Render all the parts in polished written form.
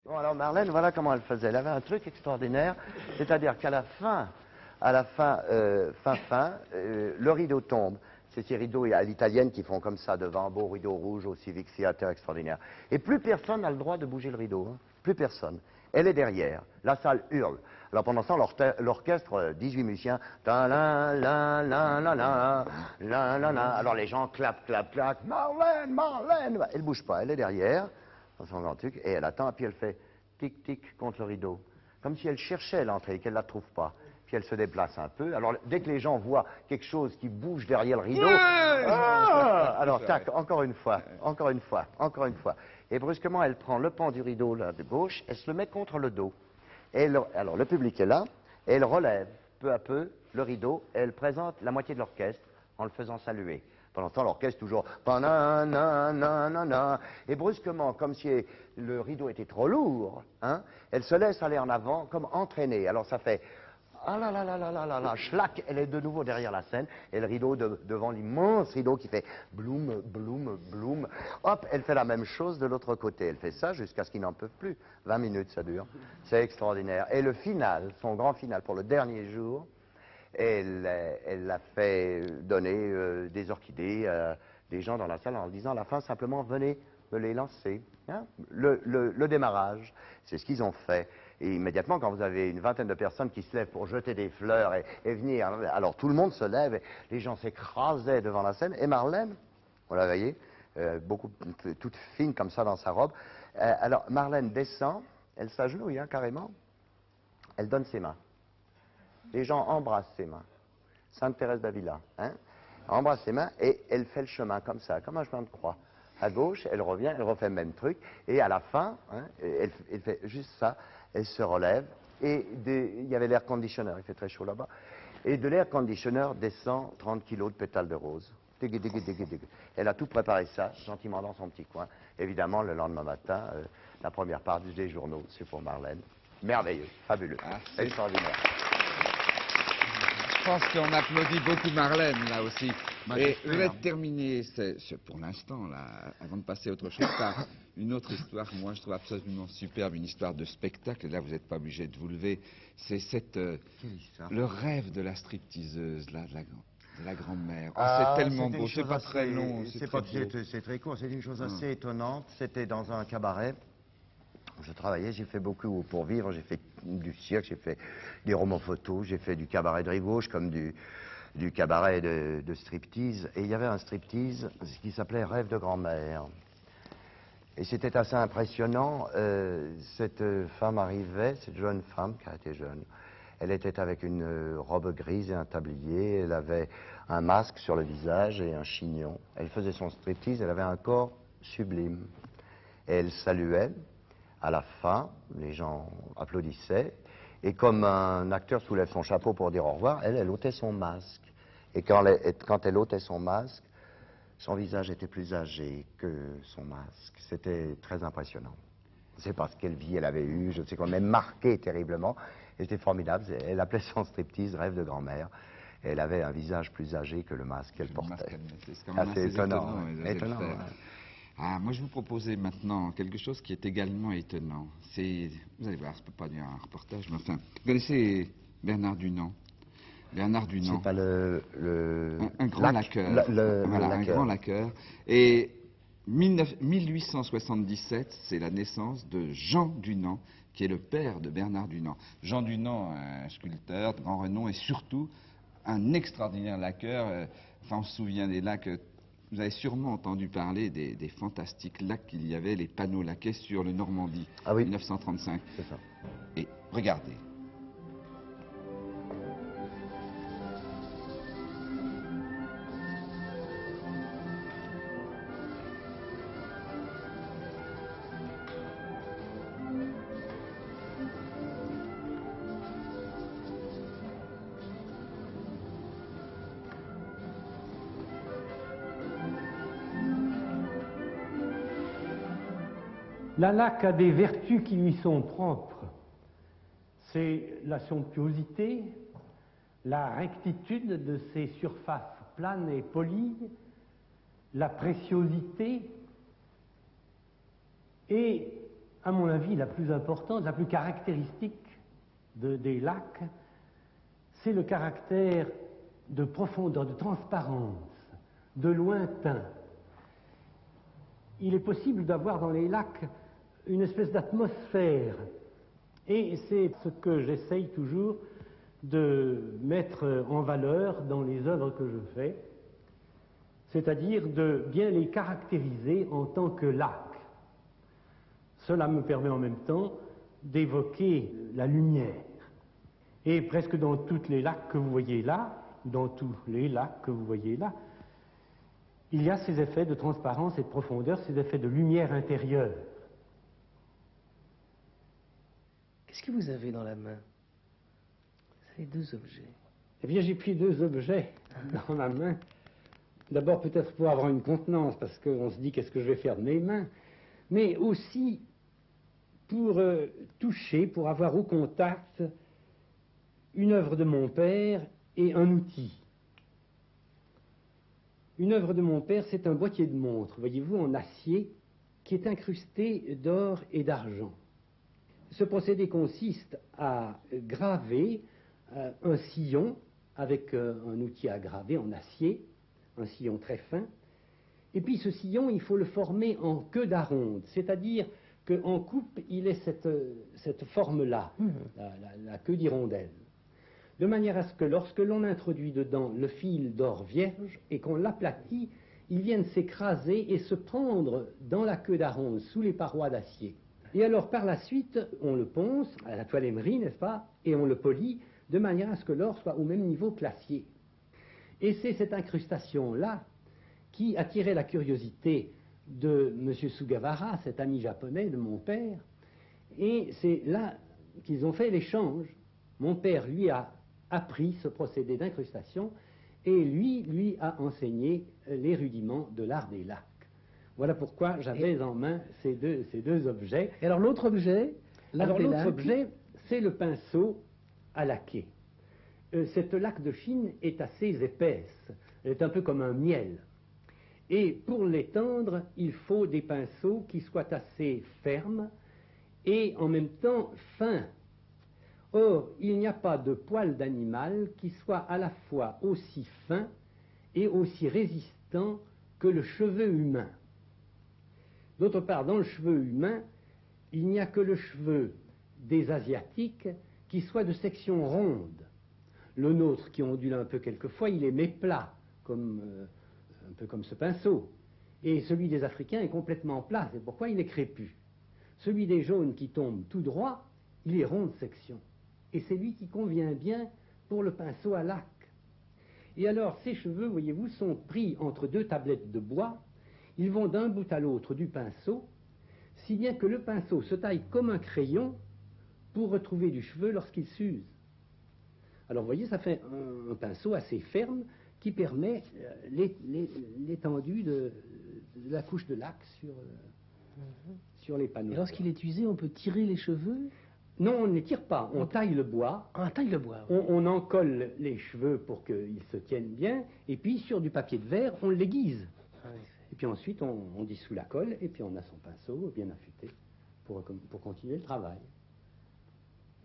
Bon, alors Marlène, voilà comment elle faisait. Elle avait un truc extraordinaire, c'est-à-dire qu'à la fin, le rideau tombe. C'est ces rideaux à l'italienne qui font comme ça devant, beau rideau rouge au Civic Theatre extraordinaire. Et plus personne n'a le droit de bouger le rideau, hein. Plus personne. Elle est derrière. La salle hurle. Alors pendant ce temps, l'orchestre, 18 musiciens, ta la la la la la la la la. Alors les gens clapent, clapent, clapent. Marlène, Marlène. Elle bouge pas. Elle est derrière dans son grand truc et elle attend. Et puis elle fait tic tic contre le rideau, comme si elle cherchait l'entrée et qu'elle la trouve pas. Puis elle se déplace un peu. Alors, dès que les gens voient quelque chose qui bouge derrière le rideau, alors, tac, encore une fois, encore une fois, encore une fois. Et brusquement, elle prend le pan du rideau là, de gauche, elle se le met contre le dos. Alors, le public est là, et elle relève peu à peu le rideau, et elle présente la moitié de l'orchestre en le faisant saluer. Pendant ce temps, l'orchestre toujours... Et brusquement, comme si le rideau était trop lourd, hein, elle se laisse aller en avant, comme entraînée. Alors, ça fait... Ah là là là là là là là, schlac, elle est de nouveau derrière la scène, et le rideau devant l'immense rideau qui fait bloum, bloum, bloum. Hop, elle fait la même chose de l'autre côté. Elle fait ça jusqu'à ce qu'ils n'en peuvent plus. 20 minutes, ça dure. C'est extraordinaire. Et le final, son grand final pour le dernier jour, elle a fait donner des orchidées à des gens dans la salle en disant à la fin simplement venez me les lancer. Hein? Le démarrage, c'est ce qu'ils ont fait. Et immédiatement, quand vous avez une vingtaine de personnes qui se lèvent pour jeter des fleurs et venir, alors tout le monde se lève, et les gens s'écrasaient devant la scène. Et Marlène, vous la voyez, toute fine comme ça dans sa robe. Alors Marlène descend, elle s'agenouille hein, carrément, elle donne ses mains. Les gens embrassent ses mains. Sainte Thérèse d'Avila, hein, embrasse ses mains et elle fait le chemin comme ça, comme un chemin de croix. À gauche, elle revient, elle refait le même truc. Et à la fin, hein, elle fait juste ça, elle se relève. Et il y avait l'air conditionneur, il fait très chaud là-bas. Et de l'air conditionneur descend 30 kilos de pétales de rose. Digui, digui, digui, digui. Elle a tout préparé ça, gentiment dans son petit coin. Évidemment, le lendemain matin, la première part des journaux, c'est pour Marlène. Merveilleux, fabuleux, extraordinaire. Je pense qu'on applaudit beaucoup Marlène, là aussi. Et je vais hein. terminer, pour l'instant, là, avant de passer à autre chose, par une autre histoire, moi je trouve absolument superbe, une histoire de spectacle. Là, vous n'êtes pas obligé de vous lever. C'est le rêve de la stripteaseuse, là, de la grand-mère. Oh, c'est tellement beau, c'est pas très long, c'est très court, c'est une chose assez étonnante. C'était dans un cabaret. Je travaillais, j'ai fait beaucoup pour vivre, j'ai fait du cirque, j'ai fait des romans photos, j'ai fait du cabaret de rive gauche comme du cabaret de striptease. Et il y avait un striptease qui s'appelait Rêve de grand-mère. Et c'était assez impressionnant. Cette femme arrivait, cette jeune femme, car elle était jeune, elle était avec une robe grise et un tablier, elle avait un masque sur le visage et un chignon. Elle faisait son striptease, elle avait un corps sublime. Et elle saluait. À la fin, les gens applaudissaient, et comme un acteur soulève son chapeau pour dire au revoir, elle ôtait son masque. Et quand elle ôtait son masque, son visage était plus âgé que son masque. C'était très impressionnant. Je ne sais pas quelle vie elle avait eue, je ne sais quoi, mais marquée terriblement. C'était formidable. Elle appelait son striptease Rêve de grand-mère. Elle avait un visage plus âgé que le masque qu'elle portait. C'est quand même assez étonnant. Étonnant. Ah, moi, je vous proposais maintenant quelque chose qui est également étonnant. Vous allez voir, je ne peux pas dire un reportage, mais enfin, vous connaissez Bernard Dunant? Bernard Dunant. C'est pas un grand laqueur. Voilà, un grand laqueur. Et 1877, c'est la naissance de Jean Dunant, qui est le père de Bernard Dunant. Jean Dunant, un sculpteur de grand renom et surtout un extraordinaire laqueur. Enfin, on se souvient des lacs. Vous avez sûrement entendu parler des fantastiques lacs qu'il y avait, les panneaux laqués sur le Normandie, ah oui. 1935. C'est ça. Et regardez. La laque a des vertus qui lui sont propres. C'est la somptuosité, la rectitude de ses surfaces planes et polies, la préciosité et à mon avis, la plus importante, la plus caractéristique des lacs, c'est le caractère de profondeur, de transparence, de lointain. Il est possible d'avoir dans les lacs une espèce d'atmosphère, et c'est ce que j'essaye toujours de mettre en valeur dans les œuvres que je fais, c'est-à-dire de bien les caractériser en tant que lacs. Cela me permet en même temps d'évoquer la lumière. Et presque dans tous les lacs que vous voyez là, il y a ces effets de transparence et de profondeur, ces effets de lumière intérieure. Qu'est-ce que vous avez dans la main? Vous avez deux objets. Eh bien, j'ai pris deux objets dans la main. D'abord, peut-être pour avoir une contenance, parce qu'on se dit qu'est-ce que je vais faire de mes mains, mais aussi pour toucher, pour avoir au contact une œuvre de mon père et un outil. Une œuvre de mon père, c'est un boîtier de montre, voyez-vous, en acier, qui est incrusté d'or et d'argent. Ce procédé consiste à graver un sillon avec un outil à graver en acier, un sillon très fin, et puis ce sillon, il faut le former en queue d'aronde, c'est-à-dire qu'en coupe, il est cette forme-là, la queue d'hirondelle, de manière à ce que lorsque l'on introduit dedans le fil d'or vierge et qu'on l'aplatit, il vienne s'écraser et se prendre dans la queue d'aronde, sous les parois d'acier. Et alors par la suite, on le ponce à la toile émerie, n'est-ce pas, et on le polit de manière à ce que l'or soit au même niveau que l'acier. Et c'est cette incrustation-là qui attirait la curiosité de M. Sugawara, cet ami japonais de mon père, et c'est là qu'ils ont fait l'échange. Mon père lui a appris ce procédé d'incrustation et lui a enseigné les rudiments de l'art des lacs. Voilà pourquoi j'avais en main ces deux objets. Et alors l'autre objet, alors l'autre objet, c'est le pinceau à laquer. Cette laque de Chine est assez épaisse, elle est un peu comme un miel. Et pour l'étendre, il faut des pinceaux qui soient assez fermes et en même temps fins. Or, il n'y a pas de poil d'animal qui soit à la fois aussi fin et aussi résistant que le cheveu humain. D'autre part, dans le cheveu humain, il n'y a que le cheveu des Asiatiques qui soit de section ronde. Le nôtre, qui ondule un peu quelquefois, il est méplat, un peu comme ce pinceau. Et celui des Africains est complètement plat, c'est pourquoi il est crépu. Celui des jaunes qui tombe tout droit, il est rond de section. Et c'est lui qui convient bien pour le pinceau à laque. Et alors, ces cheveux, voyez-vous, sont pris entre deux tablettes de bois. Ils vont d'un bout à l'autre du pinceau, si bien que le pinceau se taille comme un crayon pour retrouver du cheveu lorsqu'il s'use. Alors, vous voyez, ça fait un pinceau assez ferme qui permet l'étendue de la couche de laque sur les panneaux. Et lorsqu'il est usé, on peut tirer les cheveux? Non, on ne les tire pas, on taille le bois. Ah, on taille le bois. On en colle les cheveux pour qu'ils se tiennent bien, et puis sur du papier de verre, on l'aiguise. Ah, oui. Et puis ensuite, on dissout la colle, et puis on a son pinceau bien affûté pour continuer le travail.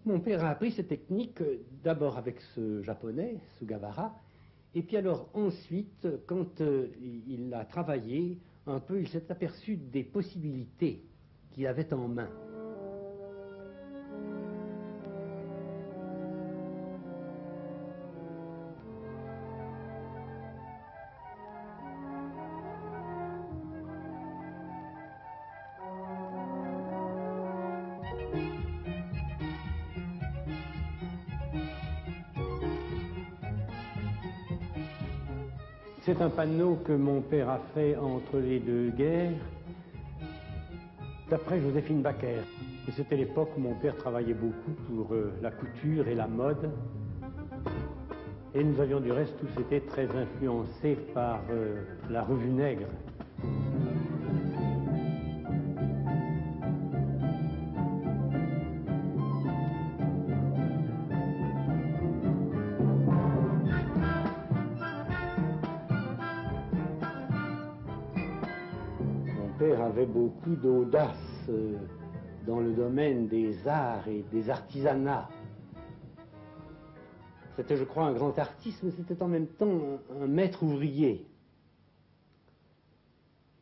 Mon père a appris cette technique d'abord avec ce japonais, Sugawara, et puis alors ensuite, quand il a travaillé un peu, il s'est aperçu des possibilités qu'il avait en main. C'est un panneau que mon père a fait entre les deux guerres, d'après Joséphine Baker. Et c'était l'époque où mon père travaillait beaucoup pour la couture et la mode. Et nous avions du reste tous été très influencés par la revue Nègre. Mon père avait beaucoup d'audace dans le domaine des arts et des artisanats. C'était, je crois, un grand artiste, mais c'était en même temps un maître ouvrier.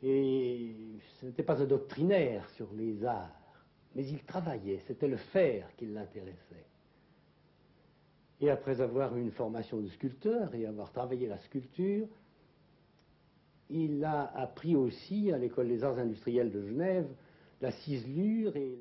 Et ce n'était pas un doctrinaire sur les arts, mais il travaillait, c'était le faire qui l'intéressait. Et après avoir eu une formation de sculpteur et avoir travaillé la sculpture, il a appris aussi à l'École des Arts Industriels de Genève la ciselure et